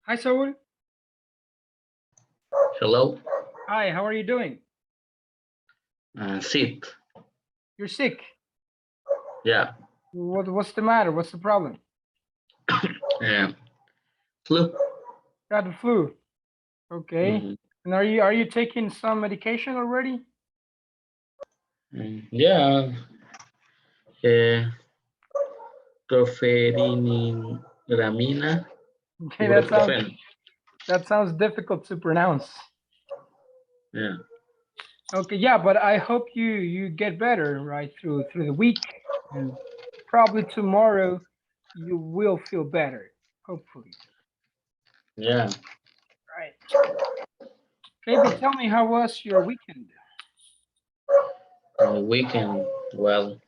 Hi, Saul. Hello, Hi, how are you doing? sit. You're sick. Yeah, What's the matter? What's the problem? um, flu. Got the flu. Okay. Mhm. And are you taking some medication already? Yeah, uh, cloferinramina, Okay, ibuprofen. that sounds difficult to pronounce. Yeah, Okay, yeah, but I hope you get better right through the week, and probably tomorrow you will feel better. Hopefully. yeah. Right. Okay, but tell me, how was your weekend? Weekend. Well,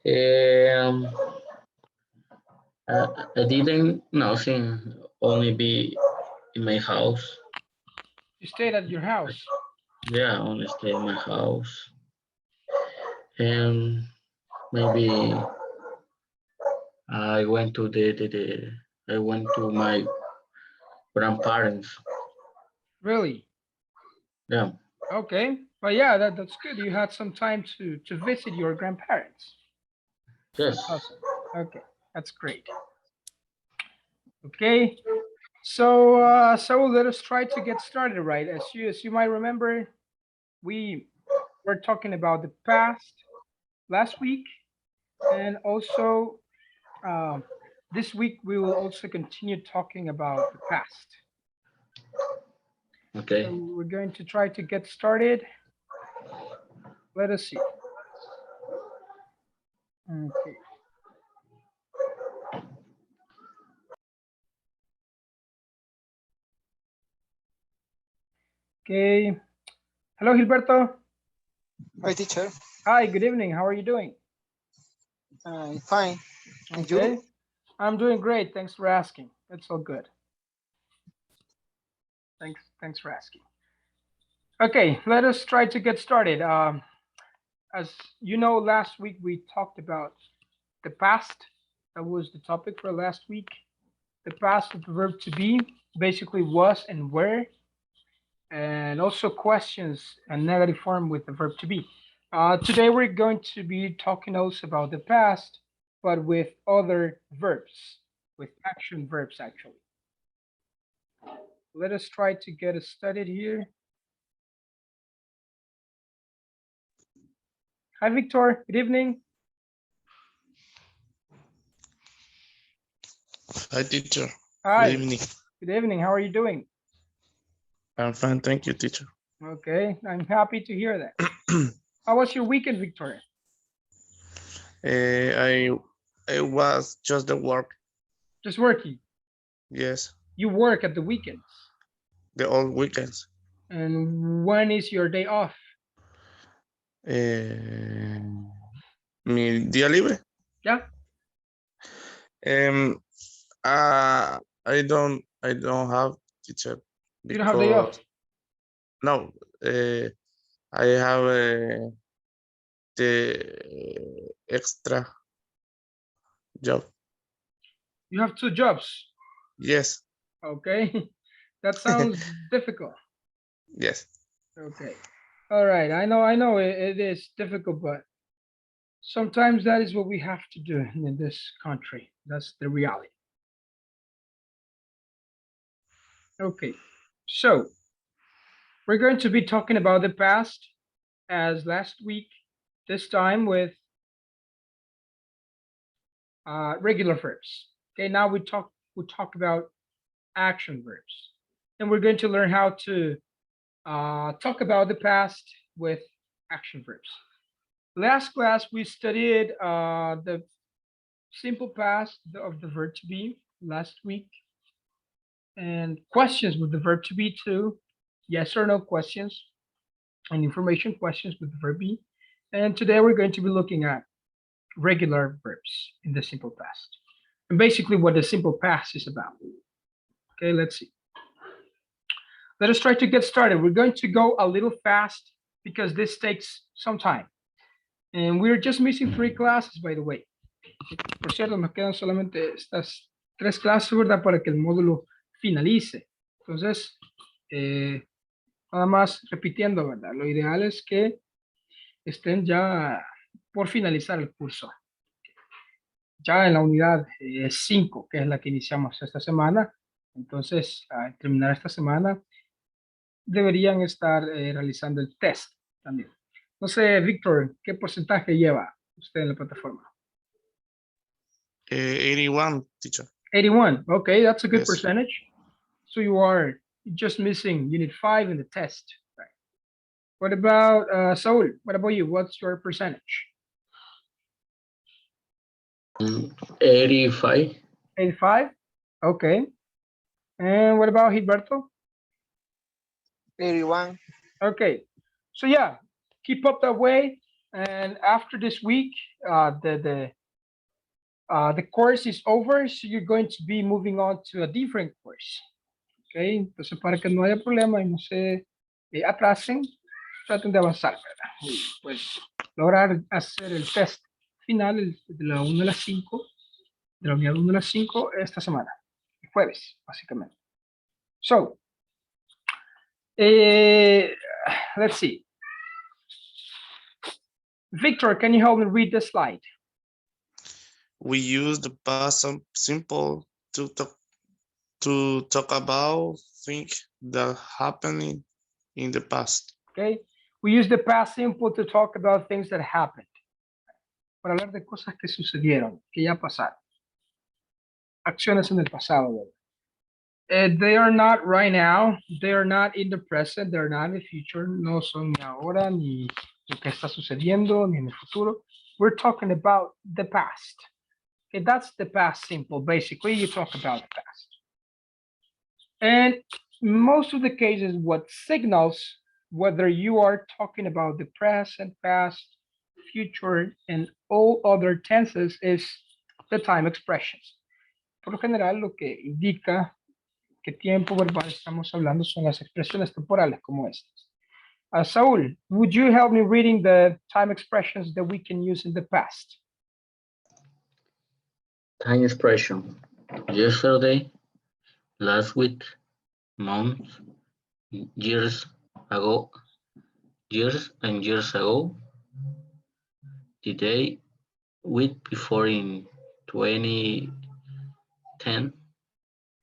um, I didn't nothing. Only be in my house. You stayed at your house. Yeah, only stay in my house. And maybe I went to the I went to my grandparents. Really? Yeah, Okay. But yeah, that's good. You had some time to visit your grandparents. yes. That's awesome. Okay, that's great. Okay. So let us try to get started, right? As you might remember, we were talking about the past last week, and also um, this week we will also continue talking about the past. Okay. So we're going to try to get started. Let us see. Okay. Okay. Hello, Gilberto. Hi, teacher. Hi. Good evening. How are you doing? I'm fine. And you? Okay. I'm doing great. Thanks for asking. It's all good. Thanks for asking. Okay, let us try to get started. As you know, last week we talked about the past. That was the topic for last week. The past of the verb to be, basically was and were, and also questions and negative form with the verb to be. Today we're going to be talking also about the past, but with other verbs, with action verbs actually. Let us try to get it started here. Hi, Victor. Good evening. Hi, teacher. Good Hi. evening. Good evening. How are you doing? I'm fine, thank you, teacher. Okay, I'm happy to hear that. How was your weekend, Victoria? I was just the work. Just working. Yes, You work at the weekends. the all weekends. And when is your day off? Mi día libre. Yeah, Um, I don't have teacher you don't have day off. because no, I have the extra job. You have two jobs. Yes, Okay, that sounds difficult. yes. Okay, all right. I know it is difficult, but sometimes that is what we have to do in this country. That's the reality. Okay, so we're going to be talking about the past as last week, this time with regular verbs. Okay, now we talk about action verbs, and we're going to learn how to talk about the past with action verbs. Last class we studied the simple past of the verb to be last week, and questions with the verb to be too, yes or no questions, and information questions with the verb be. And today we're going to be looking at regular verbs in the simple past, and basically what the simple past is about. Okay, let's see. Let us try to get started. We're going to go a little fast because this takes some time. And we're just missing 3 classes, by the way. Por cierto, nos quedan solamente estas 3 clases, ¿verdad? Para que el módulo finalice. Entonces, nada más repitiendo, ¿verdad? Lo ideal es que estén ya por finalizar el curso. Ya en la unidad 5, que es la que iniciamos esta semana. Entonces, al terminar esta semana, deberían estar realizando el test también. No sé, Víctor, ¿qué porcentaje lleva usted en la plataforma? 81, teacher. 81. Okay, that's a good Yes. percentage. So you are just missing unit 5 in the test. Right. What about Saul? What about you? What's your percentage? 85. 85. Okay. And what about Gilberto? 81. Okay. So yeah, keep up that way. And after this week, the course is over, so you're going to be moving on to a different course. Okay, entonces para que no haya problema y no se atrasen, traten de avanzar, ¿verdad? Y pues lograr hacer el test final de la 1 a las 5, de la unidad 1 a las 5 esta semana, el jueves, básicamente. So, let's see. Victor, can you help me read the slide? We use the past simple to talk about things that happened in the past. Okay, we use the past simple to talk about things that happened. Para hablar de cosas que sucedieron, que ya pasaron. Acciones en el pasado, ¿verdad? They are not right now, they are not in the present, they're not in the future, no son ni ahora, ni lo que está sucediendo, ni en el futuro. We're talking about the past. Okay, that's the past simple. Basically, you talk about the past. And most of the cases, what signals whether you are talking about the present, past, future, and all other tenses is the time expressions. Por lo general, lo que indica qué tiempo verbal estamos hablando son las expresiones temporales como estas. Saul, would you help me reading the time expressions that we can use in the past? Time expression. Yesterday, last week, month, years ago, years and years ago, the day, week before in 2010.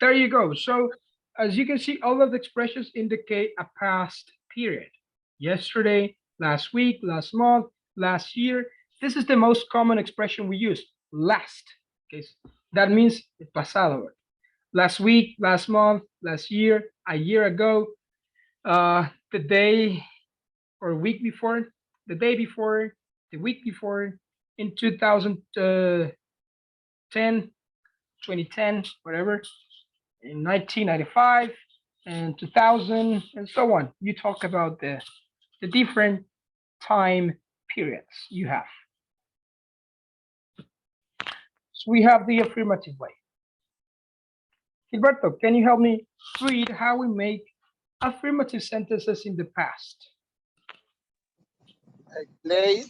There you go. So as you can see, all of the expressions indicate a past period. Yesterday, last week, last month, last year. This is the most common expression we use, last. Okay, that means el pasado. Last week, last month, last year, a year ago, the day or week before, the day before, the week before, in 2010, 2010, whatever, in 1995 and 2000 and so on. You talk about the different time periods you have. So we have the affirmative way. Gilberto, can you help me read how we make affirmative sentences in the past? I play.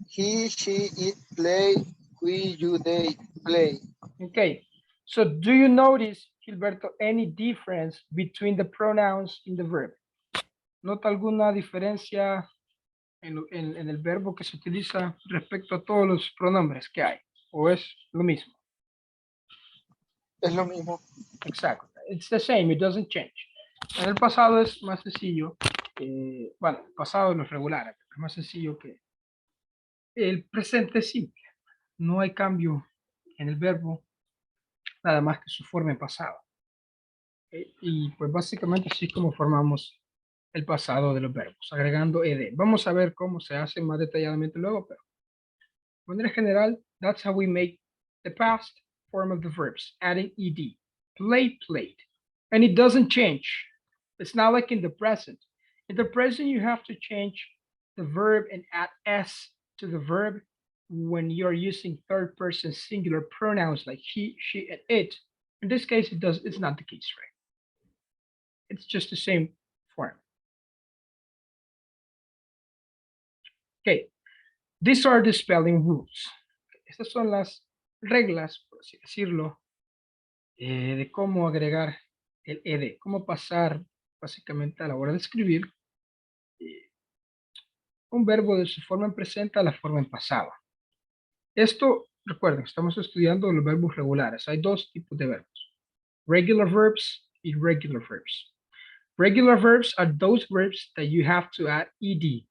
He, she, it play. We, you, they play. Okay, so do you notice, Gilberto, any difference between the pronouns in the verb? ¿Nota alguna diferencia en el verbo que se utiliza respecto a todos los pronombres que hay? ¿O es lo mismo? Es lo mismo. Exacto. It's the same, it doesn't change. En el pasado es más sencillo, bueno, el pasado no es regular, es más sencillo que el presente simple. No hay cambio en el verbo, nada más que su forma en pasado. Y pues básicamente así es como formamos el pasado de los verbos, agregando ed. Vamos a ver cómo se hace más detalladamente luego, pero de manera general, that's how we make the past form of the verbs, adding ed. Play, played. And it doesn't change. It's not like in the present. In the present, you have to change the verb and add s to the verb when you're using third person singular pronouns like he, she, and it. In this case, it's not the case, right? It's just the same form. Okay, these are the spelling rules. Estas son las reglas, por así decirlo, de cómo agregar el ed, cómo pasar básicamente a la hora de escribir un verbo de su forma en presente a la forma en pasado. Esto, recuerden, estamos estudiando los verbos regulares. Hay dos tipos de verbos, regular verbs y irregular verbs. Regular verbs are those verbs that you have to add ed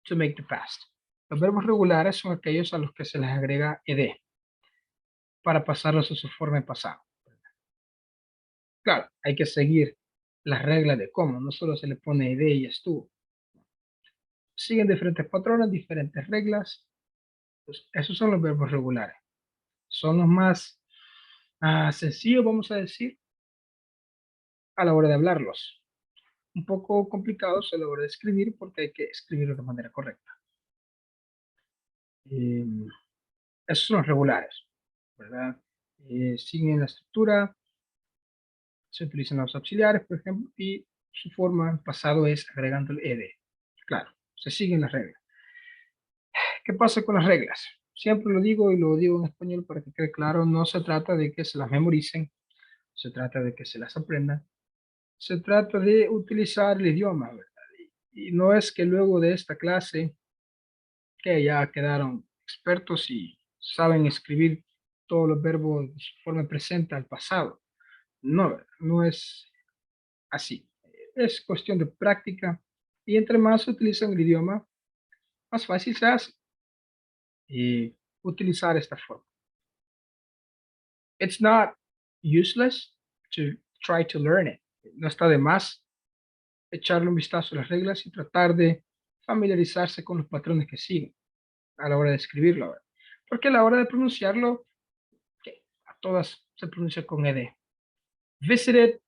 to make the past. Los verbos regulares son aquellos a los que se les agrega ed para pasarlos a su forma en pasado. Claro, hay que seguir las reglas de cómo, no solo se le pone ed y estuvo. Siguen diferentes patrones, diferentes reglas. Pues esos son los verbos regulares. Son los más sencillos, vamos a decir, a la hora de hablarlos. Un poco complicados a la hora de escribir porque hay que escribirlo de manera correcta. Esos son los regulares, ¿verdad? Siguen la estructura, se utilizan los auxiliares, por ejemplo, y su forma en pasado es agregando el ed. Claro, se siguen las reglas. ¿Qué pasa con las reglas? Siempre lo digo y lo digo en español para que quede claro, no se trata de que se las memoricen, se trata de que se las aprendan, se trata de utilizar el idioma, ¿verdad? Y no es que luego de esta clase, que ya quedaron expertos y saben escribir todos los verbos de su forma presente al pasado. No, ¿verdad? No es así. Es cuestión de práctica y entre más se utilizan el idioma, más fácil se hace utilizar esta forma. It's not useless to try to learn it. No está de más echarle un vistazo a las reglas y tratar de familiarizarse con los patrones que siguen a la hora de escribirlo. ¿Verdad? Porque a la hora de pronunciarlo, a todas se pronuncia con ed. Visited,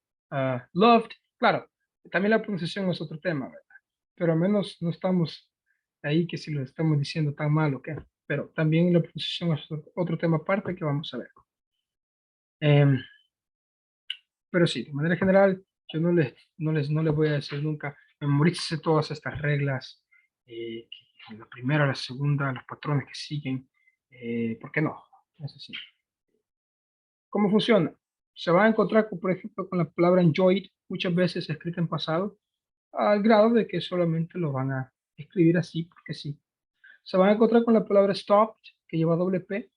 loved, claro, también la pronunciación es otro tema, ¿verdad? Pero al menos no estamos ahí que si lo estamos diciendo tan mal o qué. Pero también la pronunciación es otro tema aparte que vamos a ver. Pero sí, de manera general, yo no les voy a decir nunca, memorícese todas estas reglas, la primera, la segunda, los patrones que siguen, ¿por qué no? Es así. ¿Cómo funciona? Se va a encontrar, por ejemplo, con la palabra enjoyed, muchas veces escrita en pasado, al grado de que solamente lo van a escribir así, porque sí. Se van a encontrar con la palabra stopped, que lleva doble P,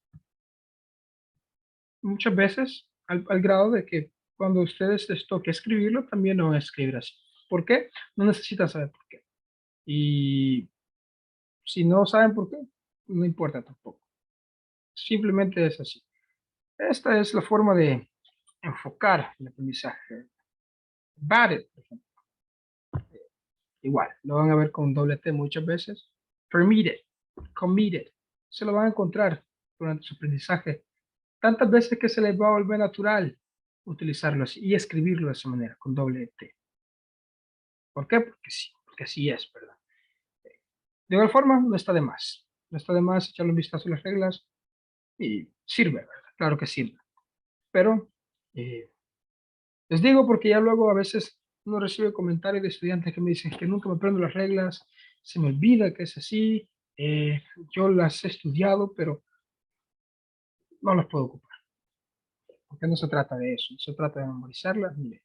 muchas veces al grado de que cuando ustedes les toque escribirlo, también lo van a escribir así. ¿Por qué? No necesitan saber por qué. Y si no saben por qué, no importa tampoco. Simplemente es así. Esta es la forma de enfocar el aprendizaje. Batted, por ejemplo. Igual, lo van a ver con doble T muchas veces. Permitted, committed. Se lo van a encontrar durante su aprendizaje tantas veces que se les va a volver natural utilizarlo así y escribirlo de esa manera, con doble T. ¿Por qué? Porque sí, porque así es, ¿verdad? De igual forma, no está de más. No está de más echarle un vistazo a las reglas y sirve, ¿verdad? Claro que sirve. Pero les digo porque ya luego a veces uno recibe comentarios de estudiantes que me dicen que nunca me aprendo las reglas, se me olvida que es así, yo las he estudiado, pero no las puedo ocupar. Porque no se trata de eso, no se trata de memorizarlas ni de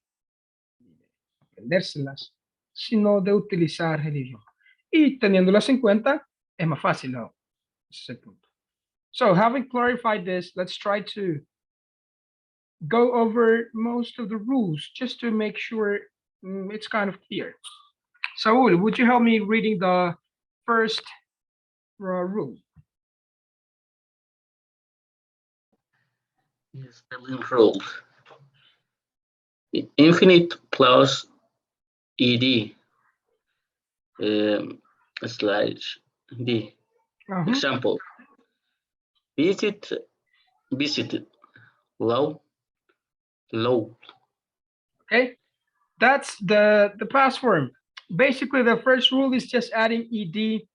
aprendérselas, sino de utilizar el idioma. Y teniéndolas en cuenta, es más fácil, ¿no? Ese es el punto. So, having clarified this, let's try to go over most of the rules just to make sure it's kind of clear. Saul, would you help me reading the first rule? Spelling rule. Infinite plus ed slash d. Example: visited, low, low. Okay, that's the past form. Basically, the first rule is just adding ed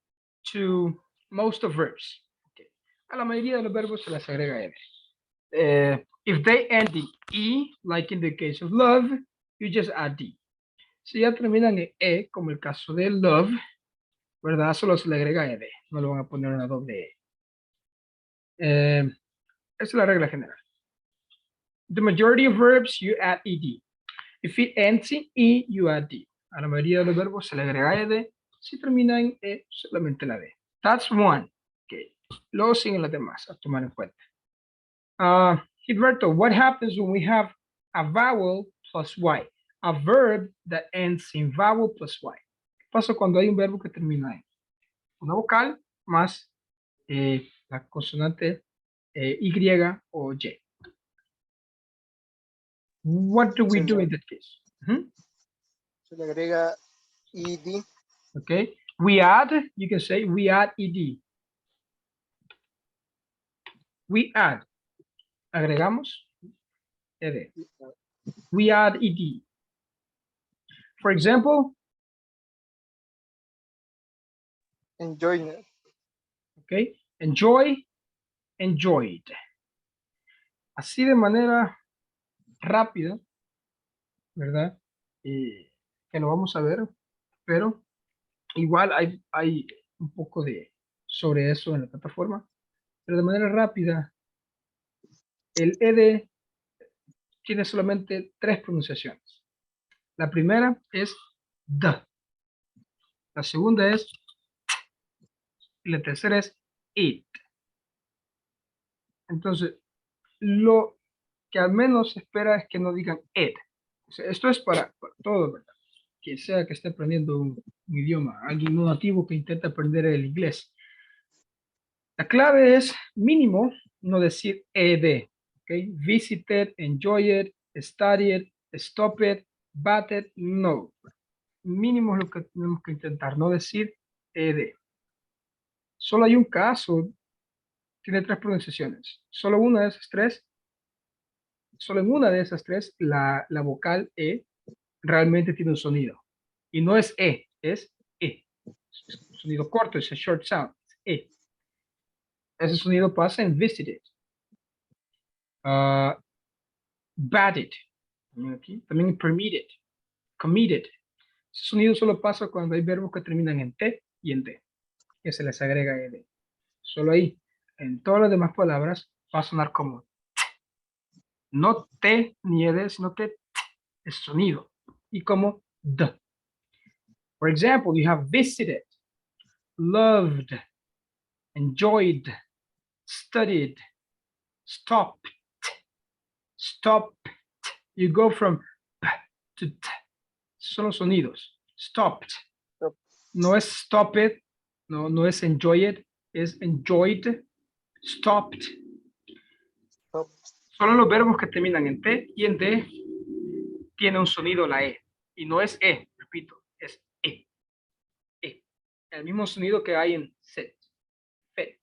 to most of verbs. Okay. A la mayoría de los verbos se les agrega ed. If they end in e, like in the case of love, you just add d. Si ya terminan en e, como el caso de love, ¿verdad? Solo se le agrega ed, no le van a poner una doble e. Esa es la regla general. The majority of verbs, you add ed. If it ends in e, you add d. A la mayoría de los verbos se le agrega ed. Si termina en e, solamente la d. That's one. Okay. Luego siguen las demás a tomar en cuenta. Gilberto, what happens when we have a vowel plus y? A verb that ends in vowel plus y. ¿Qué pasa cuando hay un verbo que termina en una vocal más la consonante y o y? What do we do in that case? Se le agrega ed. Okay, we add, you can say we add ed. We add, agregamos ed. We add ed. For example, Enjoyment. okay, enjoy, enjoyed. Así de manera rápida, ¿verdad? Que lo vamos a ver, pero igual hay un poco de sobre eso en la plataforma, pero de manera rápida, el ed tiene solamente 3 pronunciaciones. La primera es the, la segunda es y la tercera es it. Entonces, lo que al menos se espera es que no digan it. O sea, esto es para todo, ¿verdad? Quien sea que esté aprendiendo un idioma, alguien no nativo que intenta aprender el inglés. La clave es mínimo no decir ed. Okay? Visited, enjoyed, studied, stopped, batted, no. Mínimo es lo que tenemos que intentar, no decir ed. Solo hay un caso, tiene 3 pronunciaciones. Solo una de esas 3, solo en una de esas 3, la vocal e realmente tiene un sonido. Y no es e, es e. Es un sonido corto, es a short sound, es e. Ese sonido pasa en visited. Batted. Aquí. También permitted. Committed. Ese sonido solo pasa cuando hay verbos que terminan en T y en D, que se les agrega ed. Solo ahí. En todas las demás palabras va a sonar como T. No T ni ed, sino que T es sonido. Y como D. For example, you have visited, loved, enjoyed, studied, stopped, stopped. You go from P to T. Son los sonidos. Stopped. Stop. No es stop it, no es enjoy it, es enjoyed, stopped. Stop. Solo los verbos que terminan en T y en D tiene un sonido la E. Y no es E, repito, es E. E. El mismo sonido que hay en set, fit,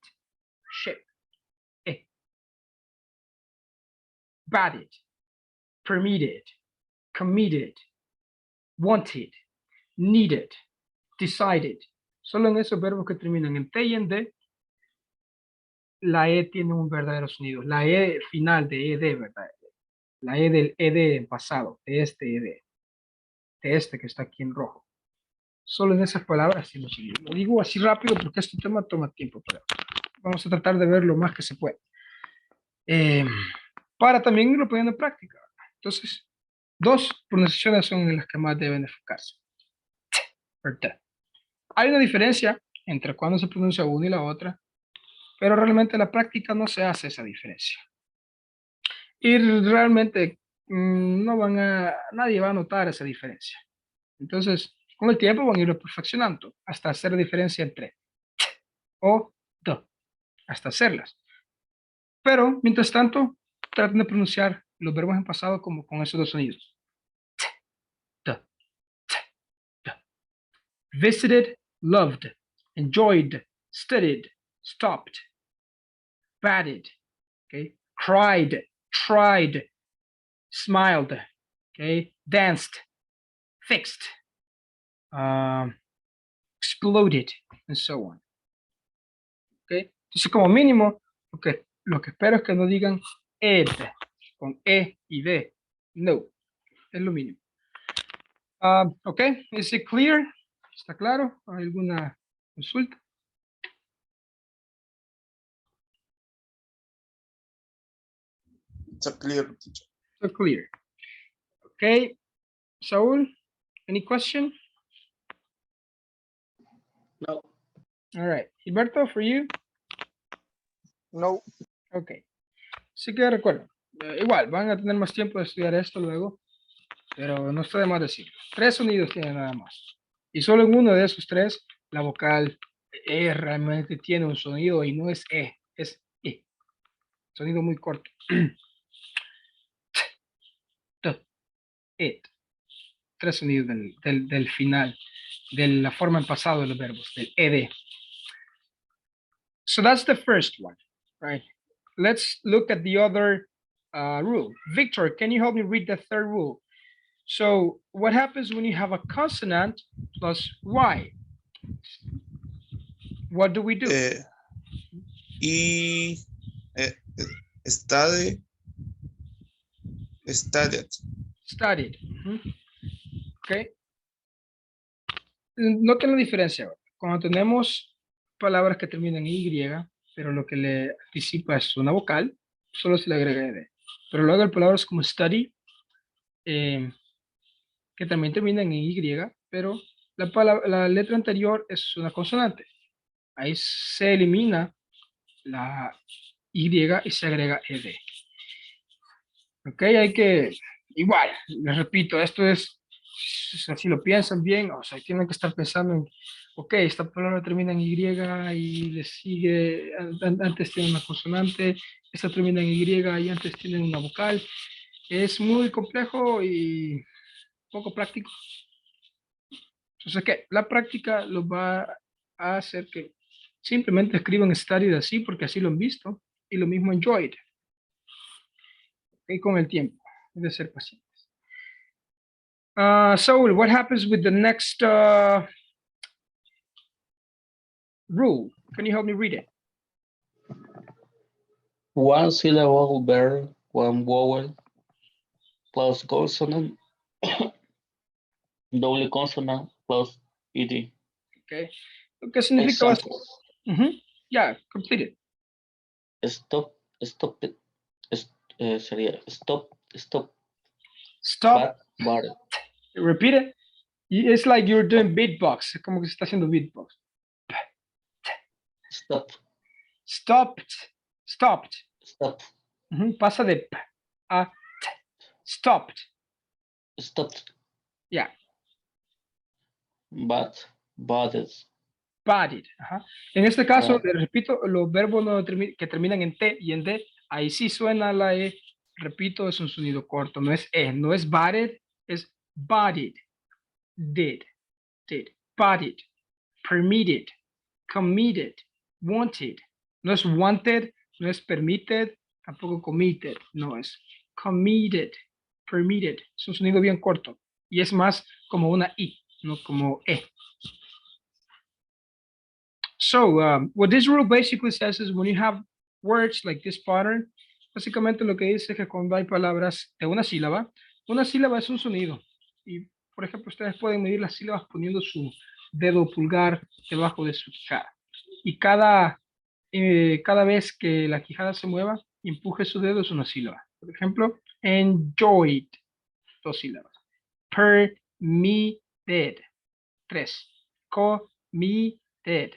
ship. E. Batted, permitted, committed, wanted, needed, decided. Solo en esos verbos que terminan en T y en D, la E tiene un verdadero sonido. La E final de ED, ¿verdad? La E del ED en pasado, de este ED, de este que está aquí en rojo. Solo en esas palabras sí lo sigue. Lo digo así rápido porque este tema toma tiempo, pero vamos a tratar de ver lo más que se puede. Para también irlo poniendo en práctica. Entonces, 2 pronunciaciones son en las que más deben enfocarse. ¿Verdad? Hay una diferencia entre cuando se pronuncia una y la otra, pero realmente en la práctica no se hace esa diferencia. Y realmente nadie va a notar esa diferencia. Entonces, con el tiempo van a irlo perfeccionando hasta hacer la diferencia entre o the, hasta hacerlas. Pero, mientras tanto, traten de pronunciar los verbos en pasado como con esos 2 sonidos. The. Visited, loved, enjoyed, studied, stopped, batted, okay, cried, tried, smiled, okay, danced, fixed, exploded, and so on. Okay. Entonces, como mínimo, lo que espero es que no digan ed con e y d. No, es lo mínimo. Ok, is it clear? ¿Está claro? ¿Hay alguna consulta? It's a clear, teacher. So clear. Okay, Saul, any question? No. All right, Gilberto, for you. No. Ok. Así que recuerden, igual, van a tener más tiempo de estudiar esto luego, pero no está de más decirlo. 3 sonidos tienen nada más. Y solo en uno de esos 3, la vocal E realmente tiene un sonido y no es E, es E. Sonido muy corto. T, it. 3 sonidos del final, de la forma en pasado de los verbos, del ED. So that's the first one, right? Let's look at the other rule. Victor, can you help me read the third rule? So what happens when you have a consonant plus Y? What do we do? Y studied. Studied. Okay. Noten la diferencia ahora. Cuando tenemos palabras que terminan en Y, pero lo que le anticipa es una vocal, solo se le agrega ed. Pero luego hay palabras como study, que también terminan en Y, pero la letra anterior es una consonante. Ahí se elimina la Y y se agrega ed. Ok, hay que, igual, les repito, esto es, si lo piensan bien, o sea, tienen que estar pensando en, ok, esta palabra termina en Y y le sigue, antes tiene una consonante, esta termina en Y y antes tiene una vocal. Es muy complejo y poco práctico. Entonces, ¿qué? La práctica los va a hacer que simplemente escriban studied así porque así lo han visto y lo mismo enjoyed. ¿Ok? Con el tiempo, debe ser pacientes. Saul, what happens with the next rule? Can you help me read it? One syllable verb, one vowel, plus consonant, double consonant, plus ed. Okay. ¿Qué significa? Examples. Yeah, complete it. Stop, stop, sería stop, stop, Stop. but, Repeat it. It's like you're doing beatbox. Como que se está haciendo beatbox. stop, Stopped. Stopped. stop, Pasa de p a t. Stopped. stopped, Yeah. but, bodies. Bodied. En este caso, Right. les repito, los verbos que terminan en T y en D, ahí sí suena la E. Repito, es un sonido corto, no es E, no es bodied, es bodied. Did, bodied, permitted, committed, wanted. No es wanted, no es permitted, tampoco committed, no es committed, permitted. Es un sonido bien corto y es más como una I, no como E. So what this rule basically says is when you have words like this pattern, básicamente lo que dice es que cuando hay palabras de una sílaba es un sonido. Y, por ejemplo, ustedes pueden medir las sílabas poniendo su dedo pulgar debajo de su quijada. Y cada vez que la quijada se mueva, empuje su dedo es una sílaba. Por ejemplo, enjoyed, 2 sílabas. Permitted, 3. Committed,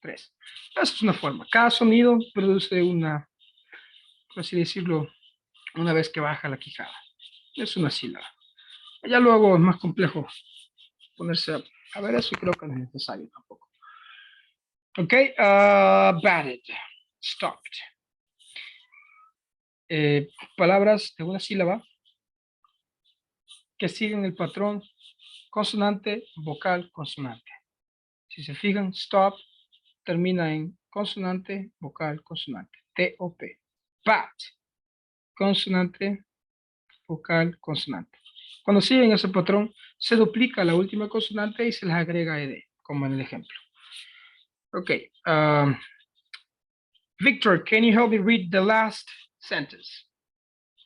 3. Esa es una forma. Cada sonido produce una, por así decirlo, una vez que baja la quijada. Es una sílaba. Ya luego es más complejo ponerse a ver eso y creo que no es necesario tampoco. Ok, batted, stopped. Palabras de una sílaba que siguen el patrón consonante, vocal, consonante. Si se fijan, stop termina en consonante, vocal, consonante. T-O-P. Bat, consonante, vocal, consonante. Cuando siguen ese patrón, se duplica la última consonante y se les agrega ed, como en el ejemplo. Ok. Victor, can you help me read the last sentence?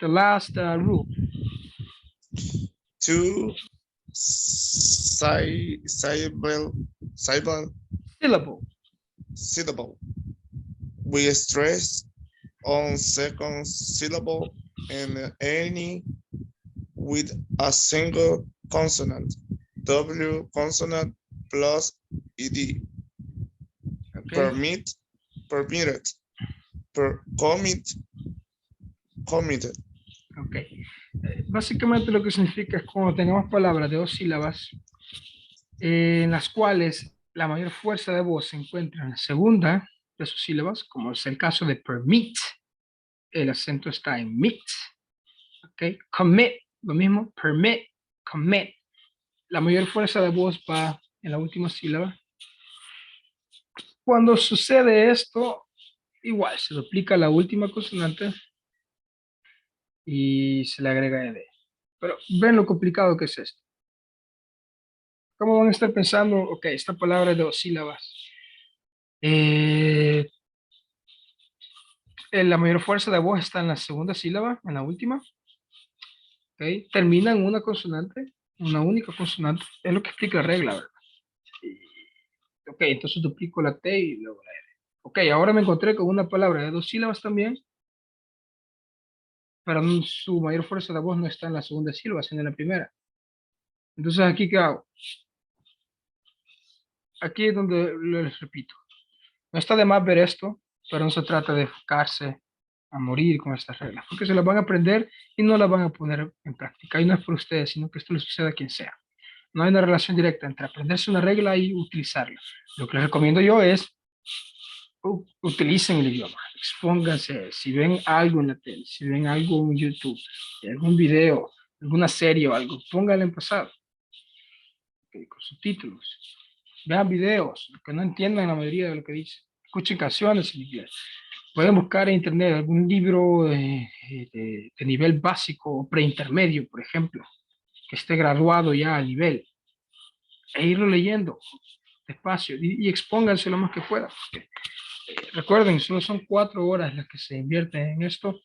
The last rule. Two syllable syllable. We stress on second syllable and any with a single consonant. W consonant plus ed. Okay. Permit, permitted, committed. Ok. Básicamente lo que significa es cuando tengamos palabras de dos sílabas en las cuales la mayor fuerza de voz se encuentra en la segunda de sus sílabas, como es el caso de permit, el acento está en mit. Ok. Commit, lo mismo, permit, commit. La mayor fuerza de voz va en la última sílaba. Cuando sucede esto, igual se duplica la última consonante y se le agrega ed. Pero ven lo complicado que es esto. ¿Cómo van a estar pensando? Ok, esta palabra es de dos sílabas. La mayor fuerza de voz está en la segunda sílaba, en la última. Ok, termina en una consonante, una única consonante. Es lo que explica la regla, ¿verdad? Ok, entonces duplico la T y luego la R. Ok, ahora me encontré con una palabra de dos sílabas también, pero su mayor fuerza de voz no está en la segunda sílaba, sino en la primera. Entonces, ¿aquí qué hago? Aquí es donde les repito. No está de más ver esto, pero no se trata de enfocarse a morir con estas reglas, porque se las van a aprender y no las van a poner en práctica. Y no es por ustedes, sino que esto le sucede a quien sea. No hay una relación directa entre aprenderse una regla y utilizarla. Lo que les recomiendo yo es utilicen el idioma, expónganse, si ven algo en la tele, si ven algo en YouTube, algún video, alguna serie o algo, pónganlo en pasado, con subtítulos, vean videos, que no entiendan la mayoría de lo que dice, escuchen canciones en inglés, pueden buscar en internet algún libro de nivel básico o preintermedio, por ejemplo, que esté graduado ya a nivel, e irlo leyendo despacio y expónganse lo más que puedan. Recuerden, solo son 4 horas las que se invierten en esto.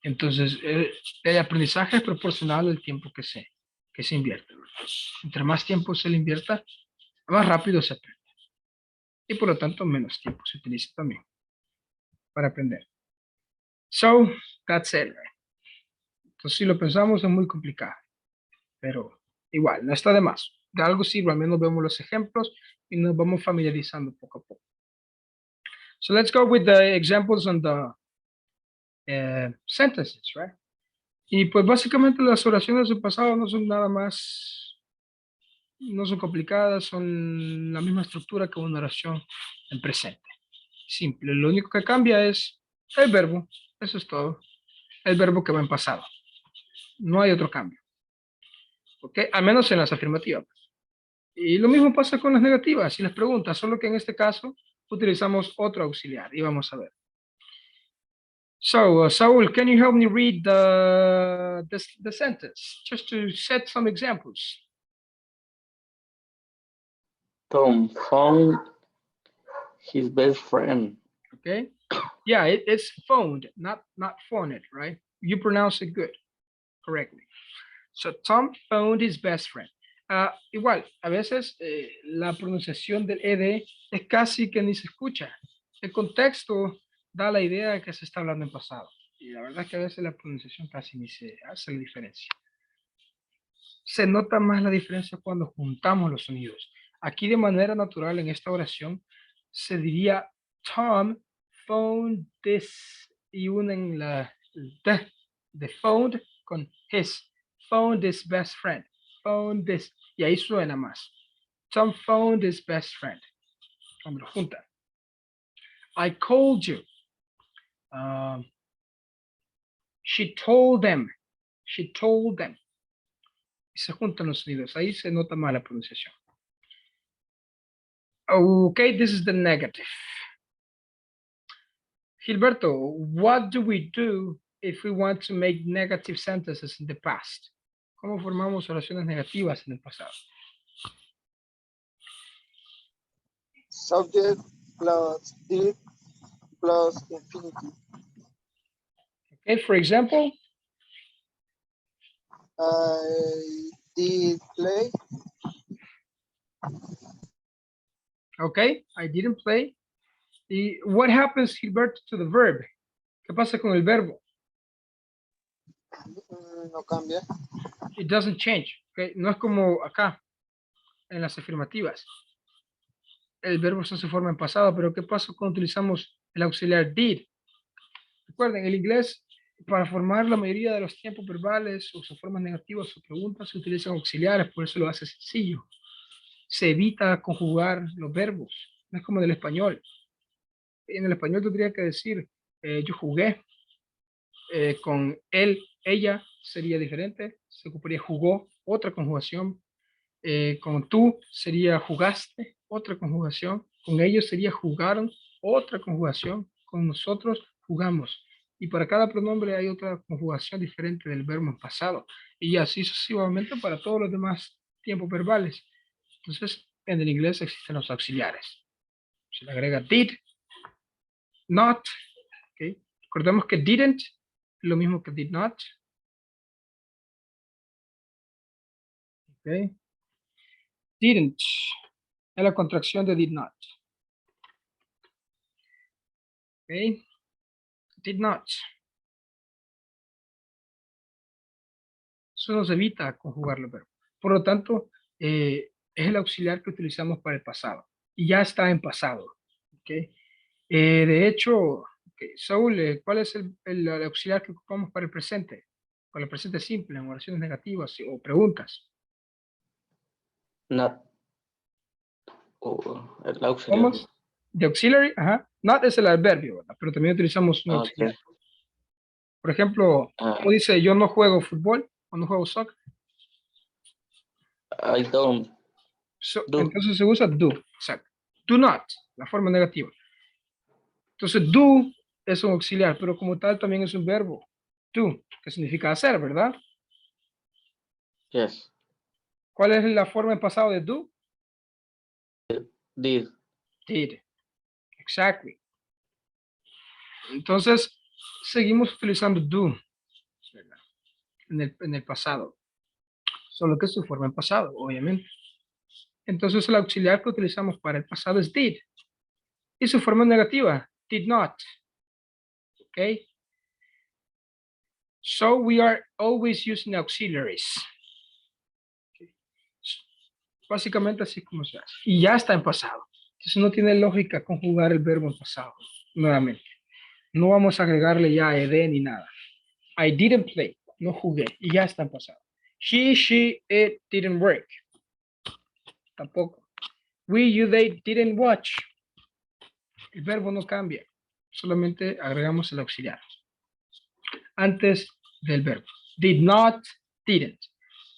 Entonces, el aprendizaje es proporcional al tiempo que se invierte. Entre más tiempo se le invierta, más rápido se aprende. Y por lo tanto, menos tiempo se utiliza también para aprender. So, that's it. Entonces, si lo pensamos, es muy complicado. Pero igual, no está de más. De algo sirve, al menos vemos los ejemplos y nos vamos familiarizando poco a poco. So let's go with the examples on the sentences, right? Y pues básicamente las oraciones del pasado no son nada más, no son complicadas, son la misma estructura que una oración en presente. Simple, lo único que cambia es el verbo, eso es todo. El verbo que va en pasado. No hay otro cambio. ¿Ok? Al menos en las afirmativas. Y lo mismo pasa con las negativas y las preguntas, solo que en este caso utilizamos otro auxiliar y vamos a ver. So, Saul, can you help me read the sentence, just to set some examples? Tom found his best friend. Okay, yeah, it's phoned, not phoned, right? You pronounce it good, correctly. So, Tom phoned his best friend. Igual, a veces la pronunciación del ed es casi que ni se escucha. El contexto da la idea de que se está hablando en pasado. Y la verdad es que a veces la pronunciación casi ni se hace la diferencia. Se nota más la diferencia cuando juntamos los sonidos. Aquí de manera natural en esta oración se diría Tom phoned this y unen la de phoned con his. Phoned his best friend. Phoned this. Y ahí suena más. Tom phoned his best friend. Cuando lo juntan. I called you. She told them. She told them. Y se juntan los sonidos. Ahí se nota más la pronunciación. Okay, this is the negative. Gilberto, what do we do if we want to make negative sentences in the past? ¿Cómo formamos oraciones negativas en el pasado? Subject plus did plus infinitive. Okay, for example, I did play. okay, I didn't play. What happens, Gilberto, to the verb? ¿Qué pasa con el verbo? No cambia. It doesn't change. ¿Ok? No es como acá, en las afirmativas. El verbo se forma en pasado, pero ¿qué pasa cuando utilizamos el auxiliar did? Recuerden, el inglés, para formar la mayoría de los tiempos verbales o sus formas negativas o preguntas, se utilizan auxiliares, por eso lo hace sencillo. Se evita conjugar los verbos, no es como en el español. En el español tendría que decir, yo jugué, con él, ella sería diferente, se ocuparía jugó, otra conjugación. Con tú sería jugaste, otra conjugación. Con ellos sería jugaron, otra conjugación. Con nosotros jugamos. Y para cada pronombre hay otra conjugación diferente del verbo en pasado. Y así sucesivamente para todos los demás tiempos verbales. Entonces, en el inglés existen los auxiliares. Se le agrega did, not. ¿Okay? Recordemos que didn't es lo mismo que did not. ¿Okay? Didn't es la contracción de did not. ¿Okay? Did not. Eso nos evita conjugar los verbos. Por lo tanto, es el auxiliar que utilizamos para el pasado. Y ya está en pasado. ¿Okay? De hecho, Saúl, ¿cuál es el auxiliar que ocupamos para el presente? Para el presente simple, en oraciones negativas o preguntas. Not. O el auxiliar. ¿Cómo? De auxiliary, ajá. Not es el adverbio, ¿verdad? Pero también utilizamos un Ah, auxiliar. ok. Por ejemplo, Ah, ¿cómo dice yo no juego fútbol o no juego soccer? I don't do. Entonces se usa do, exacto. Do not, la forma negativa. Entonces, do es un auxiliar, pero como tal también es un verbo. Do, que significa hacer, ¿verdad? Yes. ¿Cuál es la forma en pasado de do? Did. Did. Exactly. Entonces, seguimos utilizando do, ¿verdad? En el pasado. Solo que es su forma en pasado, obviamente. Entonces, el auxiliar que utilizamos para el pasado es did. Y su forma negativa, did not. ¿Ok? So, we are always using auxiliaries. Okay. Básicamente así como se hace. Y ya está en pasado. Entonces, no tiene lógica conjugar el verbo en pasado, nuevamente. No vamos a agregarle ya ed ni nada. I didn't play. No jugué. Y ya está en pasado. He, she, it didn't work. Tampoco. We, you, they didn't watch. El verbo no cambia. Solamente agregamos el auxiliar. Antes del verbo. Did not, didn't.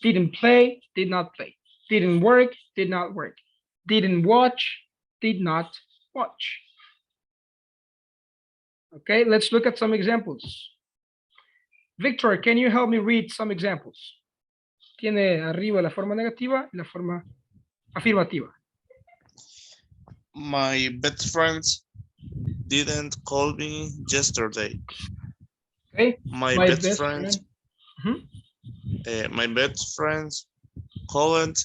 Didn't play, did not play. Didn't work, did not work. Didn't watch, did not watch. Okay, let's look at some examples. Victor, can you help me read some examples? Tiene arriba la forma negativa y la forma afirmativa. My best friends didn't call me yesterday. Okay, My my best friends, friend. my best friends called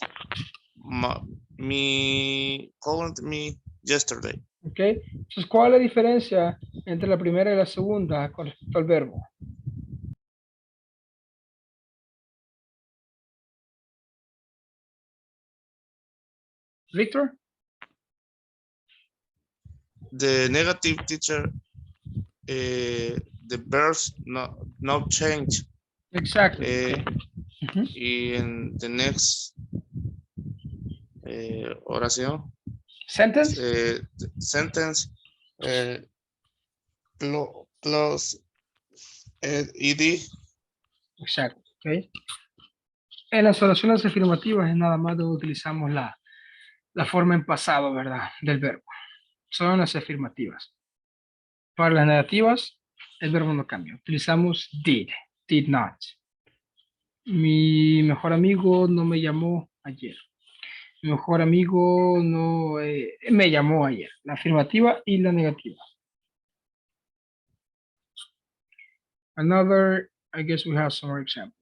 me yesterday. Okay, entonces, ¿cuál es la diferencia entre la primera y la segunda con respecto al verbo? Victor? The negative teacher, the verbs no change. Exactly. Eh, Ujú. in the next oración, Sentence? sentence, plus ed. Exacto. Okay. En las oraciones afirmativas es nada más donde utilizamos la forma en pasado, ¿verdad? Del verbo. Son las afirmativas. Para las negativas, el verbo no cambia. Utilizamos did not. Mi mejor amigo no me llamó ayer. Mi mejor amigo no me llamó ayer. La afirmativa y la negativa. Another, I guess we have some more example.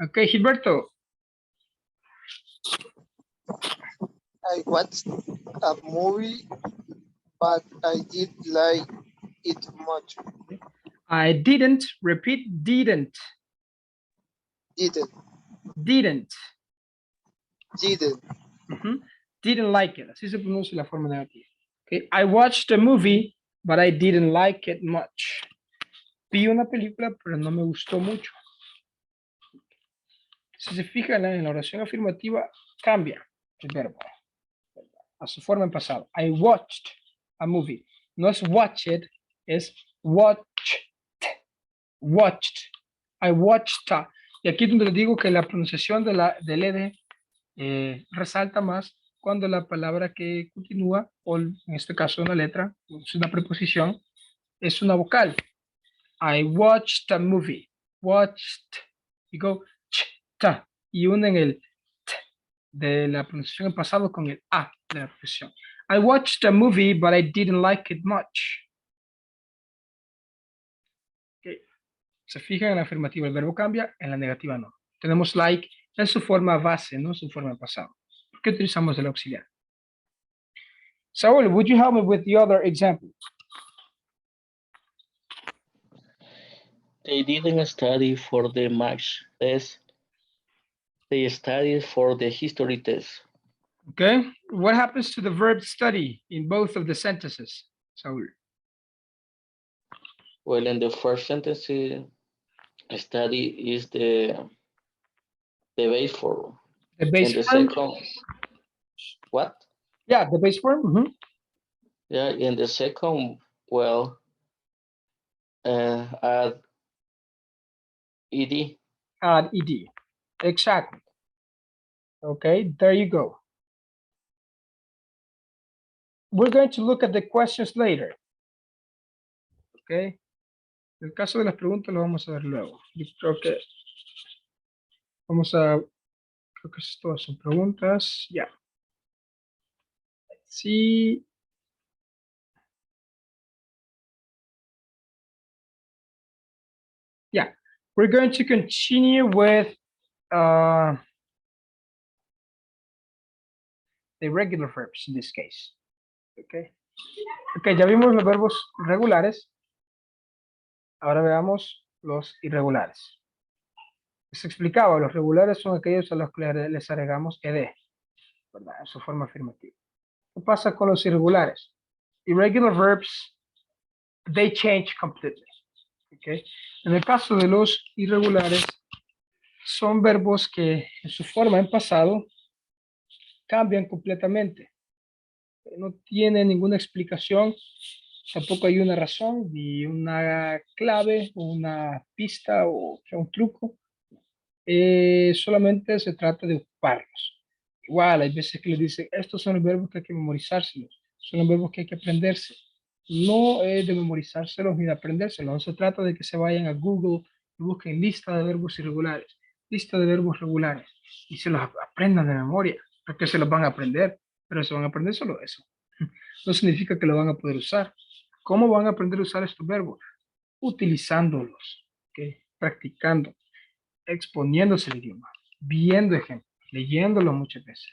Okay, Gilberto. I watched a movie, but I did like eat much. I didn't, repeat, didn't, Didn't. didn't. Didn't. Ujú. Didn't like it. Así se pronuncia la forma negativa. Okay. I watched a movie, but I didn't like it much. Vi una película, pero no me gustó mucho. Si se fijan en la oración afirmativa, cambia el verbo a su forma en pasado. I watched a movie. No es watched, es watched. Watched. I watched. Y aquí es donde les digo que la pronunciación del ed resalta más cuando la palabra que continúa, o en este caso una letra, es una preposición, es una vocal. I watched a movie. Watched. You go ch-ta. Y unen el t de la pronunciación en pasado con el a de la profesión. I watched a movie, but I didn't like it much. Okay. Se fijan en la afirmativa, el verbo cambia, en la negativa no. Tenemos like en su forma base, no en su forma en pasado. ¿Por qué utilizamos el auxiliar? Saul, would you help me with the other example? They didn't study for the math test. They studied for the history test. Okay. What happens to the verb study in both of the sentences, Saul? Well, in the first sentence, study is the base form. The base In the form? second, what? Yeah, the base form. Mhm. Yeah, in the second, well, add ed. Add ed. Exactly. Okay, there you go. We're going to look at the questions later. Okay. El caso de las preguntas lo vamos a ver luego. Yo creo que vamos a, creo que todas son preguntas. Ya. Yeah. Sí. Yeah, we're going to continue with the regular verbs in this case. Okay. Okay, ya vimos los verbos regulares. Ahora veamos los irregulares. Les explicaba, los regulares son aquellos a los que les agregamos ed, ¿verdad? En su forma afirmativa. ¿Qué pasa con los irregulares? Irregular verbs, they change completely. Okay. En el caso de los irregulares, son verbos que en su forma en pasado cambian completamente. No tiene ninguna explicación, tampoco hay una razón, ni una clave, una pista o un truco. Solamente se trata de ocuparlos. Igual, hay veces que le dicen, estos son los verbos que hay que memorizárselos, son los verbos que hay que aprenderse. No es de memorizárselos ni de aprendérselos, no se trata de que se vayan a Google y busquen lista de verbos irregulares, lista de verbos regulares, y se los aprendan de memoria, porque se los van a aprender, pero se van a aprender solo eso. No significa que lo van a poder usar. ¿Cómo van a aprender a usar estos verbos? Utilizándolos, ¿okay? Practicando, exponiéndose el idioma, viendo ejemplos, leyéndolo muchas veces,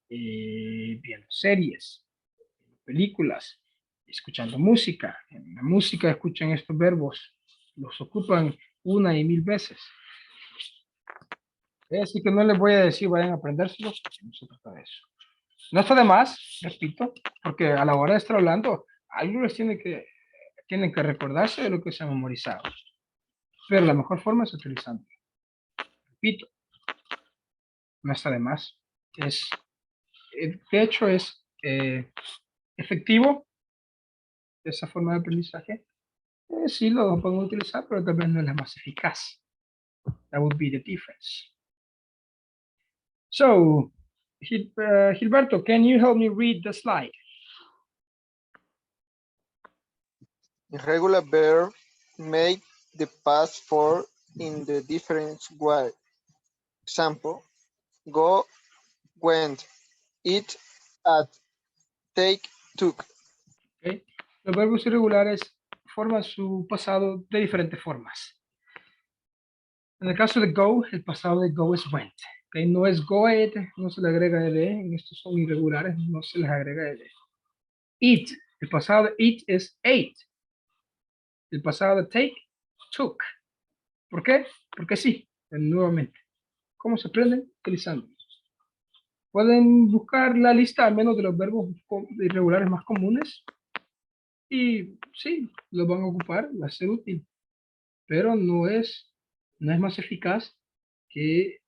viendo series, películas, escuchando música. En la música escuchan estos verbos, los ocupan una y mil veces. Así que no les voy a decir vayan a aprendérselos, porque no se trata de eso. No está de más, repito, porque a la hora de estar hablando, algo les tienen que recordarse de lo que se ha memorizado. Pero la mejor forma es utilizando. Repito, no está de más. De hecho, es efectivo esa forma de aprendizaje. Sí, lo podemos utilizar, pero tal vez no es la más eficaz. That would be the difference. So, Gilberto, can you help me read the slide? Irregular verb make the past form in the different way. Example, go, went, eat, at, take, took. Okay. Los verbos irregulares forman su pasado de diferentes formas. En el caso de go, el pasado de go es went. Okay. No es goed, no se le agrega ed, en estos son irregulares, no se les agrega ed. Eat, el pasado de eat es ate. El pasado de take, took. ¿Por qué? Porque sí, nuevamente. ¿Cómo se aprenden? Utilizando. Pueden buscar la lista al menos de los verbos irregulares más comunes y sí, los van a ocupar, va a ser útil, pero no es más eficaz que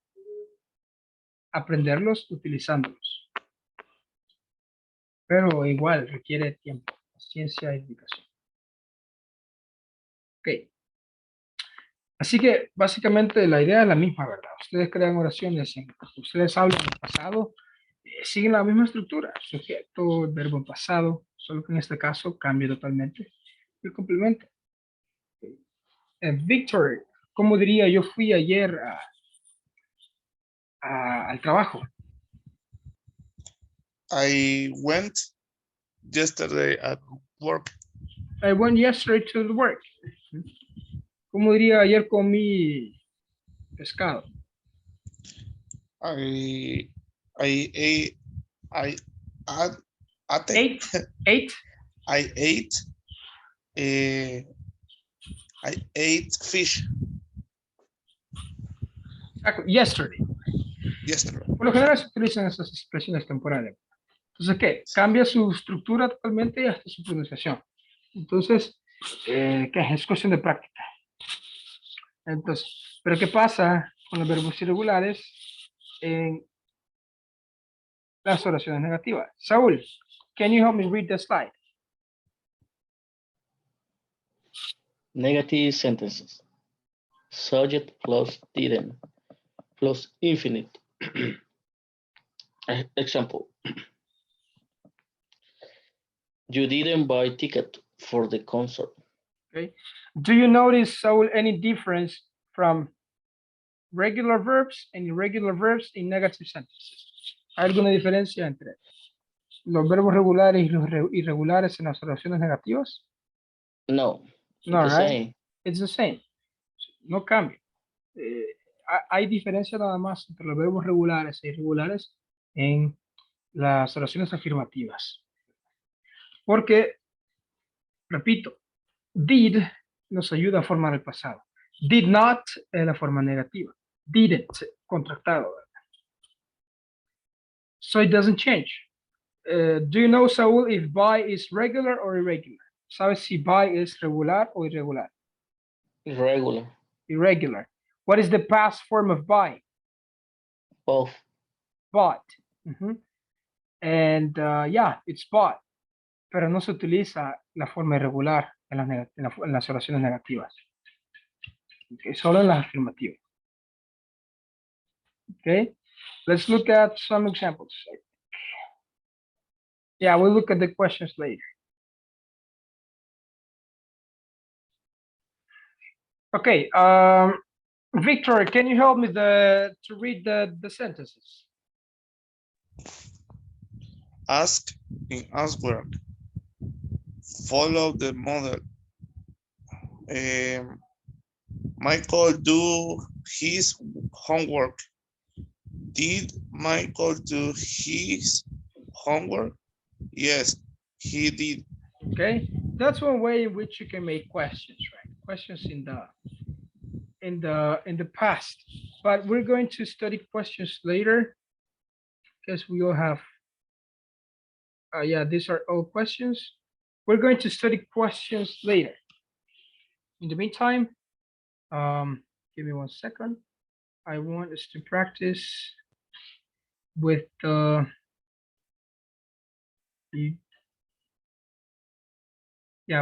aprenderlos utilizándolos. Pero igual requiere tiempo, paciencia y dedicación. Ok. Así que básicamente la idea es la misma, ¿verdad? Ustedes crean oraciones, ustedes hablan en pasado, siguen la misma estructura, sujeto, verbo en pasado, solo que en este caso cambia totalmente el complemento. Victor, ¿cómo diría? Yo fui ayer al trabajo. I went yesterday at work. I went yesterday to the work. ¿Cómo diría? Ayer comí pescado. I ate I had Ate, ate, I ate I ate fish yesterday. yesterday. Por lo general se utilizan esas expresiones temporales. Entonces, ¿qué? Cambia su estructura totalmente y hasta su pronunciación. Entonces, ¿qué? Es cuestión de práctica. Entonces, ¿pero qué pasa con los verbos irregulares en las oraciones negativas? Saúl, can you help me read the slide? Negative sentences. Subject plus didn't plus infinite. Example. You didn't buy ticket for the concert. Okay. Do you notice, Saúl, any difference from regular verbs and irregular verbs in negative sentences? ¿Hay alguna diferencia entre los verbos regulares y los irregulares en las oraciones negativas? No, No, the right? same. It's the same. No cambia. Hay diferencia nada más entre los verbos regulares e irregulares en las oraciones afirmativas. Porque, repito, did nos ayuda a formar el pasado. Did not es la forma negativa. Didn't, contractado. So it doesn't change. Do you know, Saúl, if by is regular or irregular? ¿Sabes si by es regular o irregular? Irregular. Irregular. What is the past form of by? Both. Bought. And yeah, it's bought. Pero no se utiliza la forma irregular en las oraciones negativas. Okay, solo en las afirmativas. Okay, let's look at some examples. Yeah, we'll look at the questions later. Okay, Victor, can you help me to read the sentences? Ask in answer. Follow the model. Michael do his homework. Did Michael do his homework? Yes, he did. Okay, that's one way in which you can make questions, right? Questions in the past. But we're going to study questions later because we all have. Yeah, these are all questions. We're going to study questions later. In the meantime, give me 1 second. I want us to practice with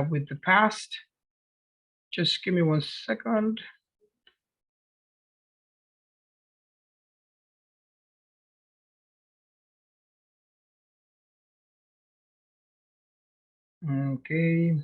with the past. Just give me 1 second. Okay.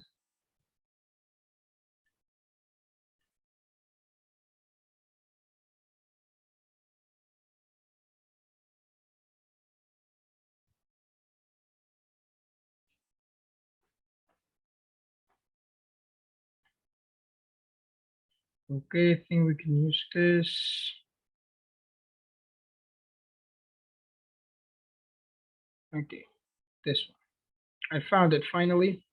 Okay, I think we can use this. Okay, this one. I found it finally.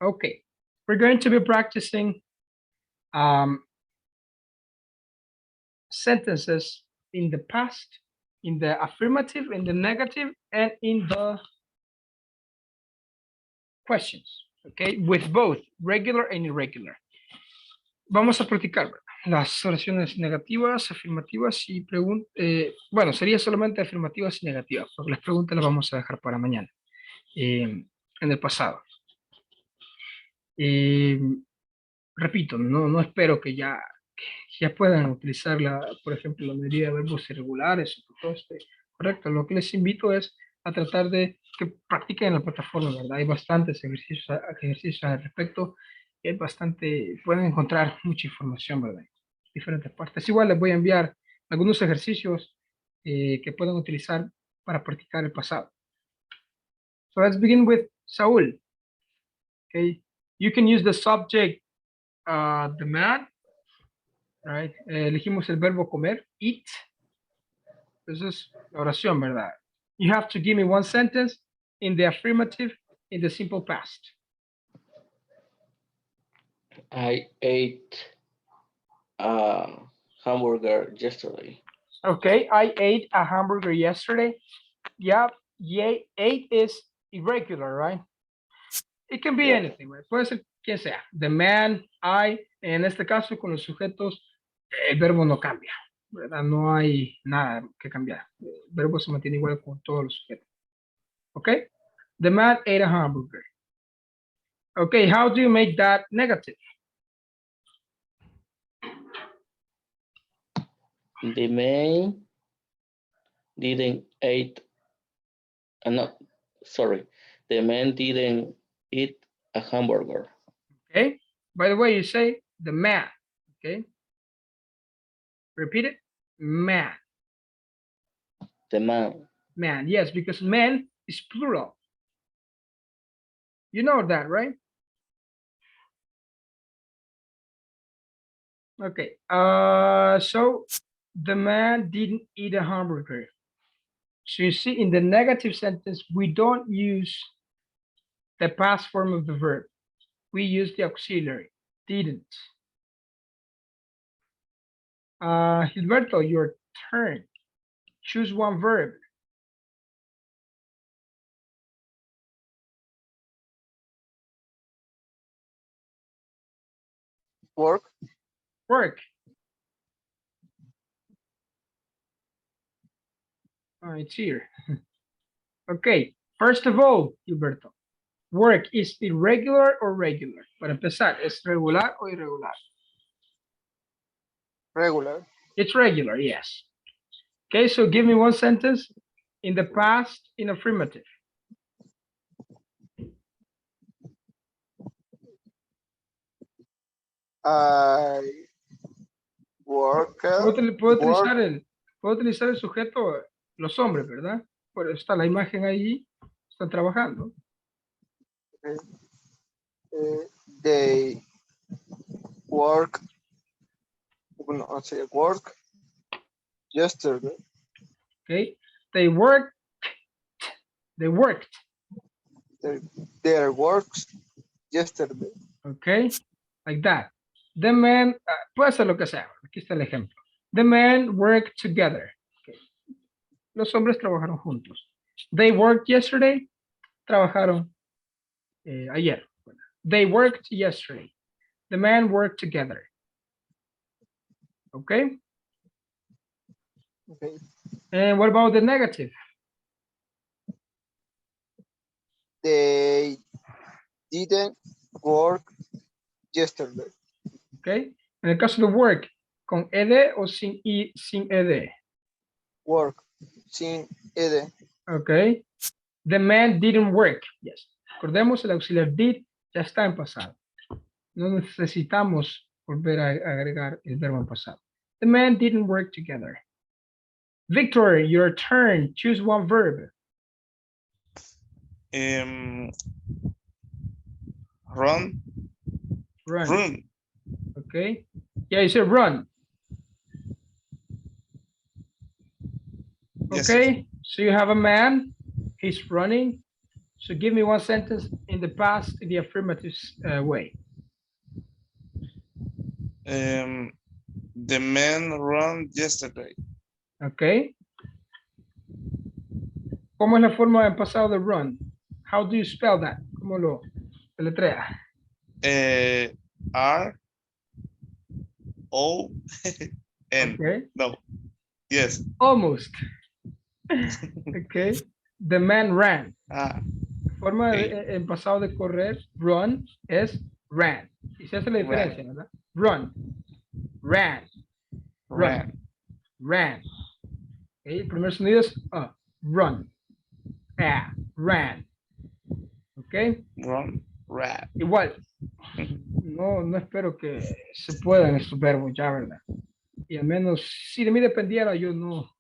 Okay, we're going to be practicing sentences in the past, in the affirmative, in the negative, and in the questions, okay, with both regular and irregular. Vamos a practicar ¿verdad? Las oraciones negativas, afirmativas y preguntas. Bueno, sería solamente afirmativas y negativas, porque las preguntas las vamos a dejar para mañana, en el pasado. Repito, no espero que ya puedan utilizar por ejemplo, la mayoría de verbos irregulares o todo esto. Correcto, lo que les invito es a tratar de que practiquen en la plataforma, ¿verdad? Hay bastantes ejercicios al respecto, y hay pueden encontrar mucha información, ¿verdad? Diferentes partes. Igual les voy a enviar algunos ejercicios que pueden utilizar para practicar el pasado. So let's begin with Saúl. Okay, you can use the subject, the man, right? Elegimos el verbo comer, eat. Esa es la oración, ¿verdad? You have to give me one sentence in the affirmative, in the simple past. I ate a hamburger yesterday. Okay, I ate a hamburger yesterday. Yeah, ate is irregular, right? It can be Yeah. anything, right? Puede ser quien sea. The man, I, en este caso con los sujetos, el verbo no cambia, ¿verdad? No hay nada que cambiar. El verbo se mantiene igual con todos los sujetos. Okay? The man ate a hamburger. Okay, how do you make that negative? The man didn't eat. No, sorry. The man didn't eat a hamburger. Okay. By the way, you say the man. Okay. Repeat it. Man. The man. Man. Yes, because man is plural. You know that, right? Okay. So the man didn't eat a hamburger. So you see, in the negative sentence, we don't use the past form of the verb. We use the auxiliary. Didn't. Gilberto, your turn. Choose one verb. Work. Work. It's here. Okay, first of all, Gilberto, work is irregular or regular? Para empezar, ¿es regular o irregular? Regular. It's regular, yes. Okay, so give me one sentence in the past in affirmative. I work. Puedo utilizar el sujeto, los hombres, ¿verdad? Por eso está la imagen ahí, están trabajando. They work. No, say work yesterday. Okay, they worked. Their works yesterday. Okay, like that. The man, puede ser lo que sea. Aquí está el ejemplo. The men work together. Okay. Los hombres trabajaron juntos. They worked yesterday. Trabajaron ayer. They worked yesterday. The men worked together. Okay. Okay. And what about the negative? They didn't work yesterday. Okay. En el caso de work, ¿con ed o sin ed? Work. Sin ed. Okay. The man didn't work. Yes. Recordemos, el auxiliar did ya está en pasado. No necesitamos volver a agregar el verbo en pasado. The men didn't work together. Victor, your turn. Choose one verb. Run. Run. Run. Okay. Yeah, you said run. Yes. Okay. So you have a man. He's running. So give me one sentence in the past in the affirmative way. The man ran yesterday. Okay. ¿Cómo es la forma en pasado de run? How do you spell that? ¿Cómo lo deletrea? R O N. Okay. No. Yes. Almost. Okay. The man ran. Ah, Forma Ok. en pasado de correr, run, es ran. Y se hace la diferencia, ¿verdad? Run, ran, ran. ran. Okay, el primer sonido es run, ran. Ok, Run. Rat. igual. No espero que se puedan estos verbos ya, ¿verdad? Y al menos, si de mí dependiera, yo no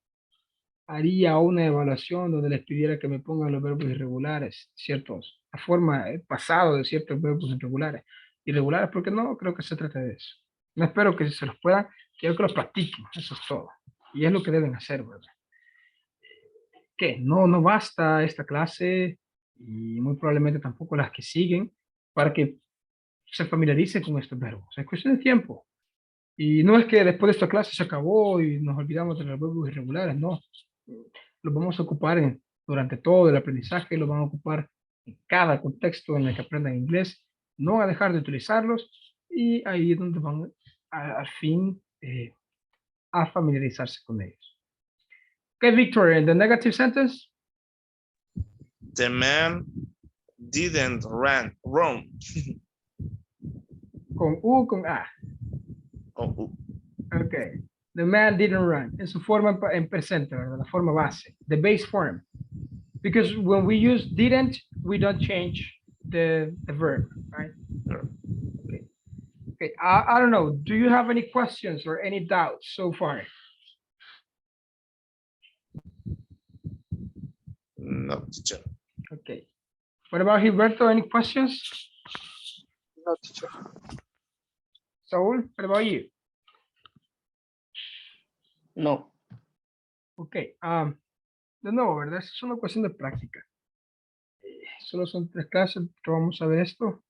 haría una evaluación donde les pidiera que me pongan los verbos irregulares, ciertos, la forma, el pasado de ciertos verbos irregulares. Irregulares, porque no creo que se trate de eso. No espero que se los puedan, quiero que los practiquen, eso es todo. Y es lo que deben hacer, ¿verdad? Que no basta esta clase y muy probablemente tampoco las que siguen para que se familiaricen con estos verbos. Es cuestión de tiempo. Y no es que después de esta clase se acabó y nos olvidamos de los verbos irregulares, no. Los vamos a ocupar durante todo el aprendizaje, los van a ocupar en cada contexto en el que aprendan inglés, no a dejar de utilizarlos y ahí es donde van al fin a familiarizarse con ellos. Okay, Victor, in the negative sentence, The man didn't run. con U, con A. Oh, Okay. The man didn't run. En su forma en presente, ¿verdad? La forma base, the base form. Because when we use didn't, we don't change the verb, right? Sure. Okay. Okay. I don't know. Do you have any questions or any doubts so far? no, teacher. Okay. What about Gilberto? Any questions? No, teacher. Saul, what about you? No. Okay. De nuevo, ¿verdad? Es una cuestión de práctica. Solo son 3 clases, pero vamos a ver esto.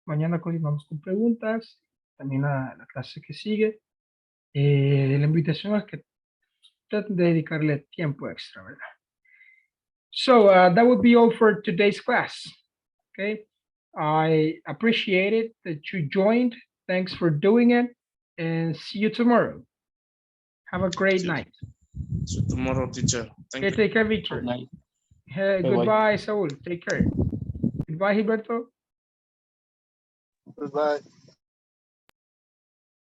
Mañana continuamos con preguntas. También la clase que sigue. La invitación es que traten de dedicarle tiempo extra, ¿verdad? So that would be all for today's class. Okay. I appreciate it that you joined. Thanks for doing it and see you tomorrow. Have a great Sí. night. See you tomorrow, teacher. Thank Okay, you. take care, Victor. Good night. Hey, Bye-bye. goodbye, Saul. Take care. Goodbye, Gilberto. Goodbye.